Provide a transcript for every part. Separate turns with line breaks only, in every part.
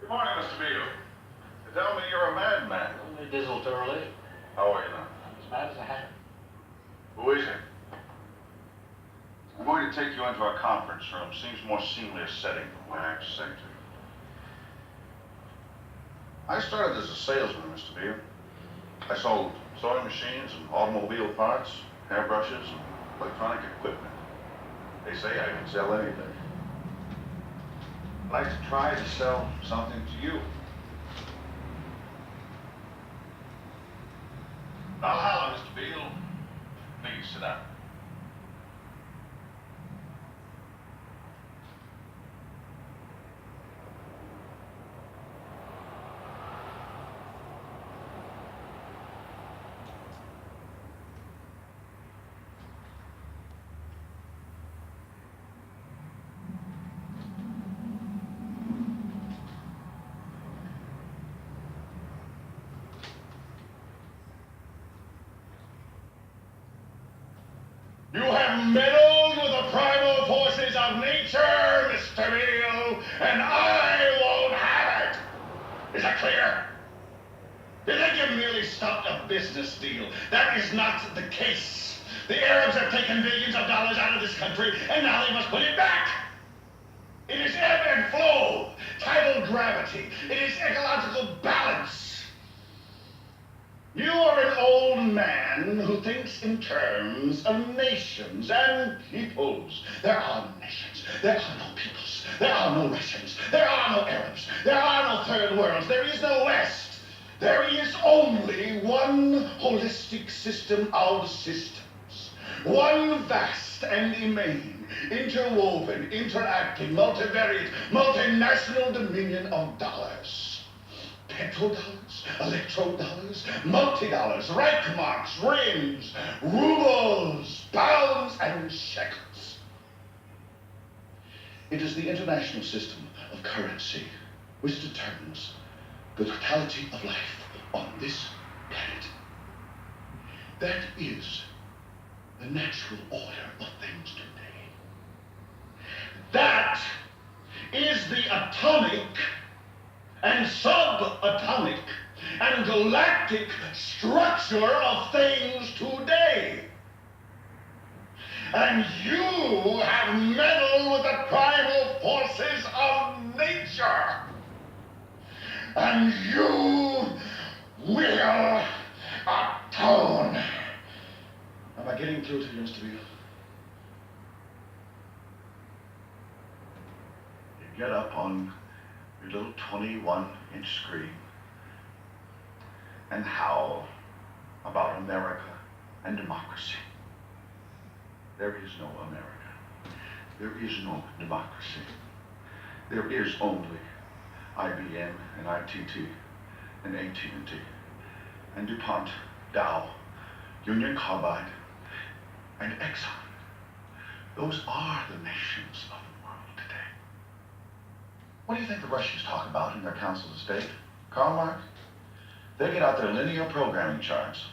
Good morning, Mr. Beale. You tell me you're a madman.
Only dizzle to relief.
How are you now?
As mad as a hatter.
Who is it? I'm going to take you into our conference room. Seems more seemly a setting from what I have to say to you. I started as a salesman, Mr. Beale. I sold sewing machines and automobile parts, hairbrushes, and electronic equipment. They say I can sell anything. I'd like to try to sell something to you. Valhalla, Mr. Beale. Please sit down.
You have meddled with the primal forces of nature, Mr. Beale, and I won't have it. Is that clear? You think you merely stopped a business deal? That is not the case. The Arabs have taken billions of dollars out of this country, and now they must put it back. It is ebb and flow, tidal gravity. It is ecological balance. You are an old man who thinks in terms of nations and peoples. There are no nations. There are no peoples. There are no Russians. There are no Arabs. There are no third worlds. There is no West. There is only one holistic system of systems. One vast and immane, interwoven, interacting, multivariate, multinational dominion of dollars. Petrodollars, electrodollars, multi-dollars, Reichmarks, rims, rubles, pounds, and shekels. It is the international system of currency which determines the totality of life on this planet. That is the natural order of things today. That is the atomic and subatomic and galactic structure of things today. And you have meddled with the primal forces of nature. And you will atone. Am I getting through to you, Mr. Beale?
You get up on your little 21-inch screen and howl about America and democracy. There is no America. There is no democracy. There is only IBM and ITT and AT&T and DuPont, Dow, Union Carbide, and Exxon. Those are the nations of the world today. What do you think the Russians talk about in their Council of State? Karl Marx? They get out their linear programming charts,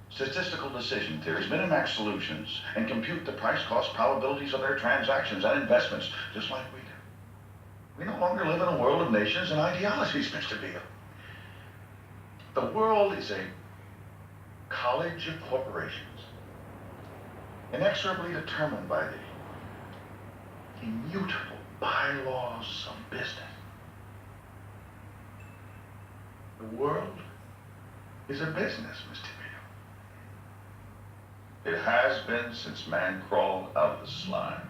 statistical decision theories, minimax solutions, and compute the price-cost probabilities of their transactions and investments, just like we do. We no longer live in a world of nations and ideologies, Mr. Beale. The world is a college of corporations, inexorably determined by the immutable bylaws of business. The world is a business, Mr. Beale. It has been since man crawled out of the slime.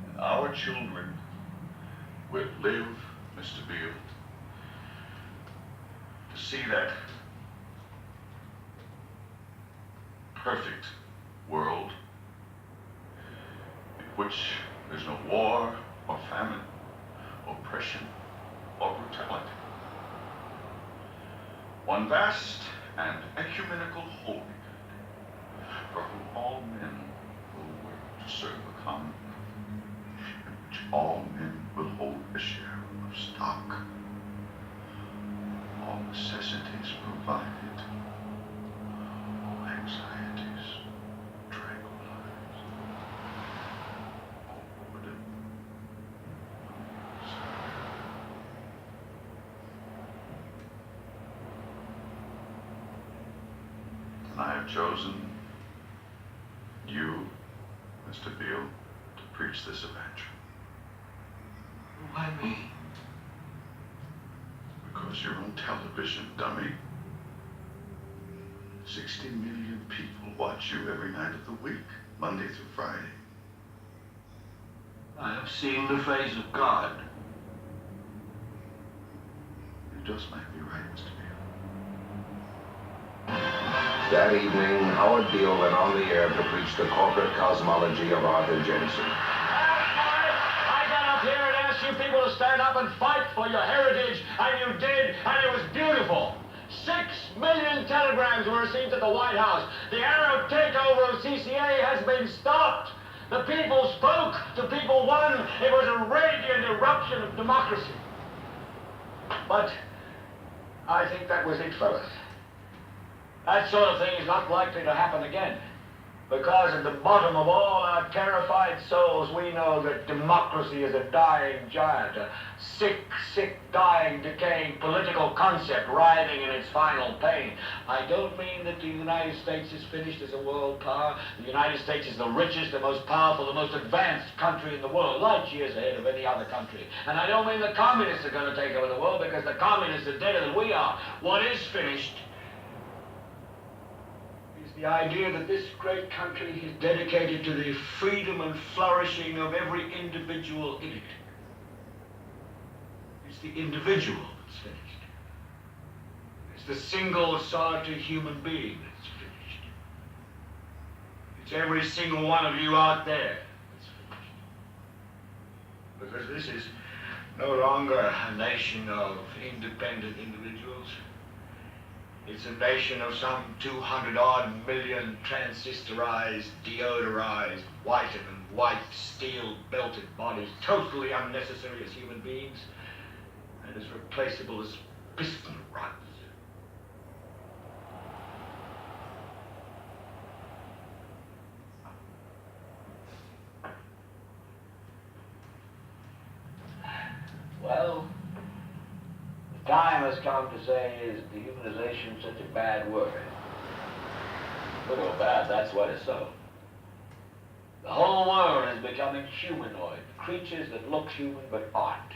And our children will live, Mr. Beale, to see that perfect world in which there's no war or famine, oppression or brutality. One vast and ecumenical holy good, for whom all men will work to serve a common good, in which all men will hold a share of stock, all necessities provided, all anxieties tranquilized, all boredom chosen you, Mr. Beale, to preach this evangel.
Why me?
Because you're on television, dummy. 60 million people watch you every night of the week, Monday through Friday.
I have seen the face of God.
You just might be right, Mr. Beale.
That evening, Howard Beale went on the air to preach the corporate cosmology of Arthur Jensen.
I got up here and asked you people to stand up and fight for your heritage, and you did, and it was beautiful. 6 million telegrams were received at the White House. The Arab takeover of CCA has been stopped. The people spoke, the people won. It was a radiant eruption of democracy. But I think that was it, fellas. That sort of thing is not likely to happen again. Because at the bottom of all our terrified souls, we know that democracy is a dying giant, a sick, dying, decaying political concept writhing in its final pain. I don't mean that the United States is finished as a world power. The United States is the richest, the most powerful, the most advanced country in the world, light years ahead of any other country. And I don't mean the communists are going to take over the world, because the communists are deader than we are. What is finished the idea that this great country is dedicated to the freedom and flourishing of every individual in it. It's the individual that's finished. It's the single solitary human being that's finished. It's every single one of you out there that's finished. Because this is no longer a nation of independent individuals. It's a nation of some 200-odd million transistorized, deodorized, whiter than white, steel-belted bodies, totally unnecessary as human beings, and as replaceable as piston rods. Well, the time has come to say, is dehumanization such a bad word? Good or bad, that's what is so. The whole world is becoming humanoid, creatures that look human but aren't.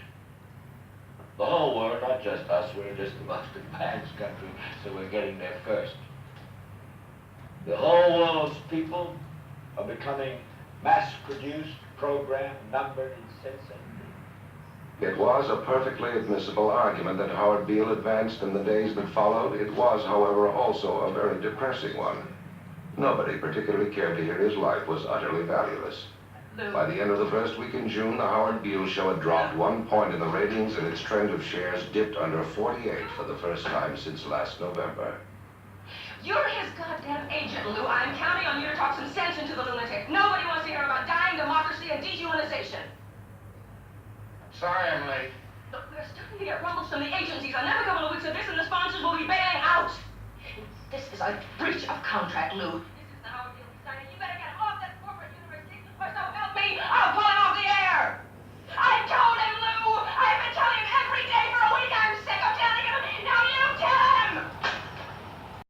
The whole world, not just us, we're just the most advanced country, so we're getting there first. The whole world's people are becoming mass-produced, programmed, numbered, and sensitive.
It was a perfectly admissible argument that Howard Beale advanced in the days that followed. It was, however, also a very depressing one. Nobody particularly cared to hear his life was utterly valueless. By the end of the first week in June, the Howard Beale show had dropped 1 point in the ratings, and its trend of shares dipped under 48 for the first time since last November.
You're his goddamn agent, Lou. I'm counting on you to talk some sense into the lunatic. Nobody wants to hear about dying democracy and dehumanization.
Sorry I'm late.
Look, we're starting to get rumbles from the agencies. Another couple of weeks of this and the sponsors will be bailing out. This is a breach of contract, Lou.